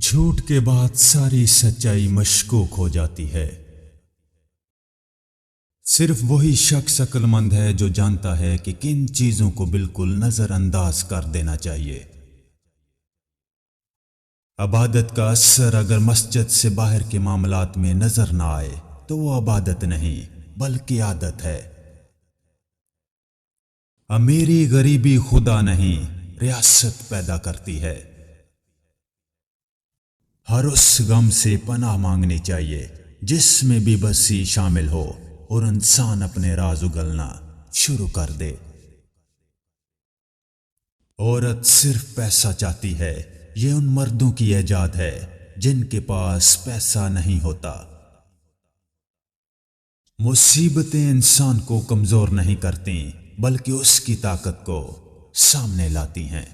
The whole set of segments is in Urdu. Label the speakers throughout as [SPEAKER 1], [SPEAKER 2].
[SPEAKER 1] جھوٹ کے بعد ساری سچائی مشکوک ہو جاتی ہے۔ صرف وہی شخص عقل مند ہے جو جانتا ہے کہ کن چیزوں کو بالکل نظر انداز کر دینا چاہیے۔ عبادت کا اثر اگر مسجد سے باہر کے معاملات میں نظر نہ آئے تو وہ عبادت نہیں بلکہ عادت ہے۔ امیری غریبی خدا نہیں ریاست پیدا کرتی ہے۔ ہر اس غم سے پناہ مانگنی چاہیے جس میں بے بسی شامل ہو اور انسان اپنے راز اگلنا شروع کر دے۔ عورت صرف پیسہ چاہتی ہے، یہ ان مردوں کی ایجاد ہے جن کے پاس پیسہ نہیں ہوتا۔ مصیبتیں انسان کو کمزور نہیں کرتی بلکہ اس کی طاقت کو سامنے لاتی ہیں۔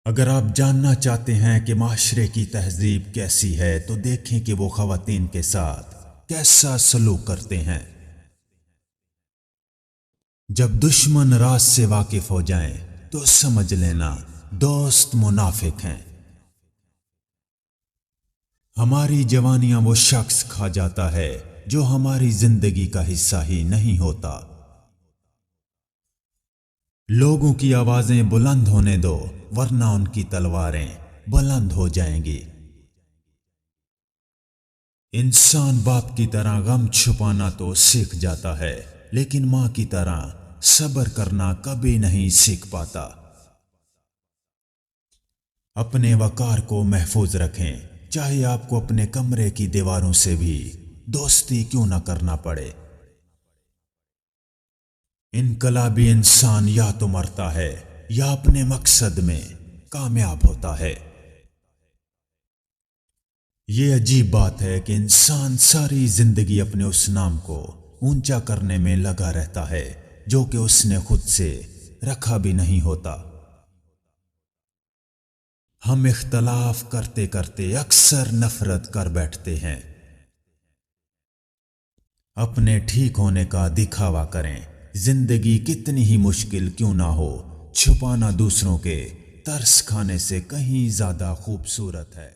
[SPEAKER 1] اگر آپ جاننا چاہتے ہیں کہ معاشرے کی تہذیب کیسی ہے تو دیکھیں کہ وہ خواتین کے ساتھ کیسا سلوک کرتے ہیں۔ جب دشمن راز سے واقف ہو جائیں تو سمجھ لینا دوست منافق ہیں۔ ہماری جوانیاں وہ شخص کھا جاتا ہے جو ہماری زندگی کا حصہ ہی نہیں ہوتا۔ لوگوں کی آوازیں بلند ہونے دو ورنہ ان کی تلواریں بلند ہو جائیں گی۔ انسان باپ کی طرح غم چھپانا تو سیکھ جاتا ہے لیکن ماں کی طرح صبر کرنا کبھی نہیں سیکھ پاتا۔ اپنے وقار کو محفوظ رکھیں چاہے آپ کو اپنے کمرے کی دیواروں سے بھی دوستی کیوں نہ کرنا پڑے۔ انقلابی انسان یا تو مرتا ہے یا اپنے مقصد میں کامیاب ہوتا ہے۔ یہ عجیب بات ہے کہ انسان ساری زندگی اپنے اس نام کو اونچا کرنے میں لگا رہتا ہے جو کہ اس نے خود سے رکھا بھی نہیں ہوتا۔ ہم اختلاف کرتے کرتے اکثر نفرت کر بیٹھتے ہیں۔ اپنے ٹھیک ہونے کا دکھاوا کریں، زندگی کتنی ہی مشکل کیوں نہ ہو، چھپانا دوسروں کے ترس کھانے سے کہیں زیادہ خوبصورت ہے۔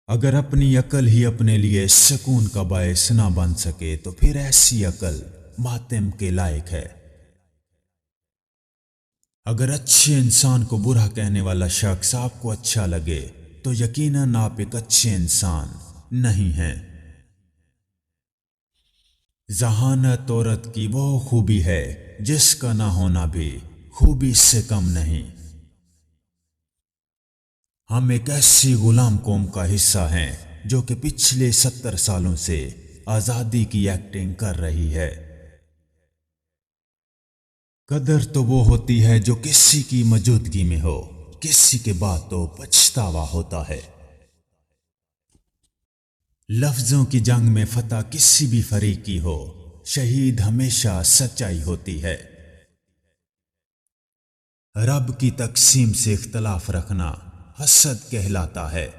[SPEAKER 1] اگر اپنی عقل ہی اپنے لیے سکون کا باعث نہ بن سکے تو پھر ایسی عقل ماتم کے لائق ہے۔ اگر اچھے انسان کو برا کہنے والا شخص آپ کو اچھا لگے تو یقیناً آپ ایک اچھے انسان نہیں ہیں۔ ذہانت عورت کی وہ خوبی ہے جس کا نہ ہونا بھی خوبی سے کم نہیں۔ ہم ایک ایسی غلام قوم کا حصہ ہیں جو کہ پچھلے 70 سالوں سے آزادی کی ایکٹنگ کر رہی ہے۔ قدر تو وہ ہوتی ہے جو کسی کی موجودگی میں ہو، کسی کے بعد تو پچھتاوا ہوتا ہے۔ لفظوں کی جنگ میں فتح کسی بھی فریق کی ہو، شہید ہمیشہ سچائی ہوتی ہے۔ رب کی تقسیم سے اختلاف رکھنا حسد کہلاتا ہے۔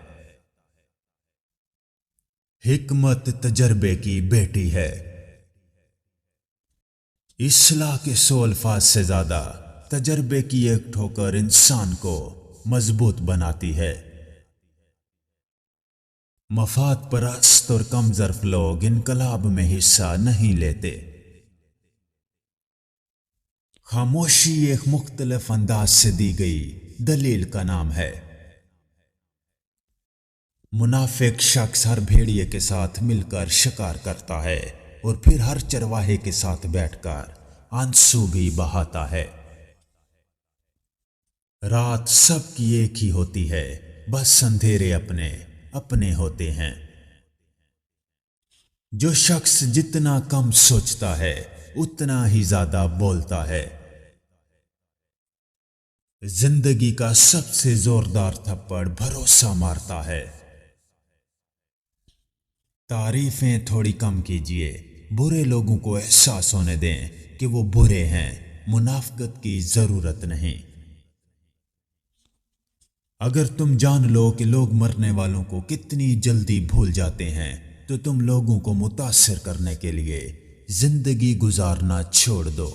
[SPEAKER 1] حکمت تجربے کی بیٹی ہے۔ اصلاح کے 100 الفاظ سے زیادہ تجربے کی ایک ٹھوکر انسان کو مضبوط بناتی ہے۔ مفاد پرست اور کم ظرف لوگ انقلاب میں حصہ نہیں لیتے۔ خاموشی ایک مختلف انداز سے دی گئی دلیل کا نام ہے۔ منافق شخص ہر بھیڑیے کے ساتھ مل کر شکار کرتا ہے اور پھر ہر چرواہے کے ساتھ بیٹھ کر آنسو بھی بہاتا ہے۔ رات سب کی ایک ہی ہوتی ہے، بس اندھیرے اپنے اپنے ہوتے ہیں۔ جو شخص جتنا کم سوچتا ہے اتنا ہی زیادہ بولتا ہے۔ زندگی کا سب سے زوردار تھپڑ بھروسہ مارتا ہے۔ تعریفیں تھوڑی کم کیجیے، برے لوگوں کو احساس ہونے دیں کہ وہ برے ہیں، منافقت کی ضرورت نہیں۔ اگر تم جان لو کہ لوگ مرنے والوں کو کتنی جلدی بھول جاتے ہیں تو تم لوگوں کو متاثر کرنے کے لیے زندگی گزارنا چھوڑ دو۔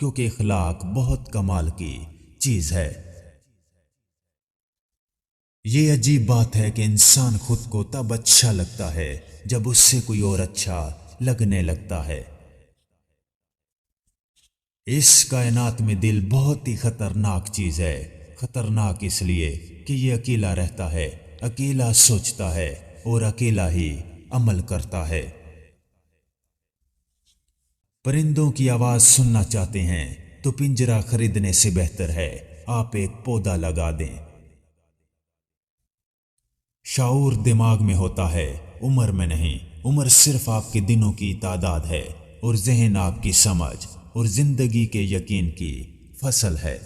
[SPEAKER 1] کیونکہ اخلاق بہت کمال کی چیز ہے۔ یہ عجیب بات ہے کہ انسان خود کو تب اچھا لگتا ہے جب اس سے کوئی اور اچھا لگنے لگتا ہے۔ اس کائنات میں دل بہت ہی خطرناک چیز ہے۔ خطرناک اس لیے کہ یہ اکیلا رہتا ہے، اکیلا سوچتا ہے اور اکیلا ہی عمل کرتا ہے۔ پرندوں کی آواز سننا چاہتے ہیں تو پنجرہ خریدنے سے بہتر ہے آپ ایک پودا لگا دیں۔ شعور دماغ میں ہوتا ہے، عمر میں نہیں۔ عمر صرف آپ کے دنوں کی تعداد ہے اور ذہن آپ کی سمجھ اور زندگی کے یقین کی فصل ہے۔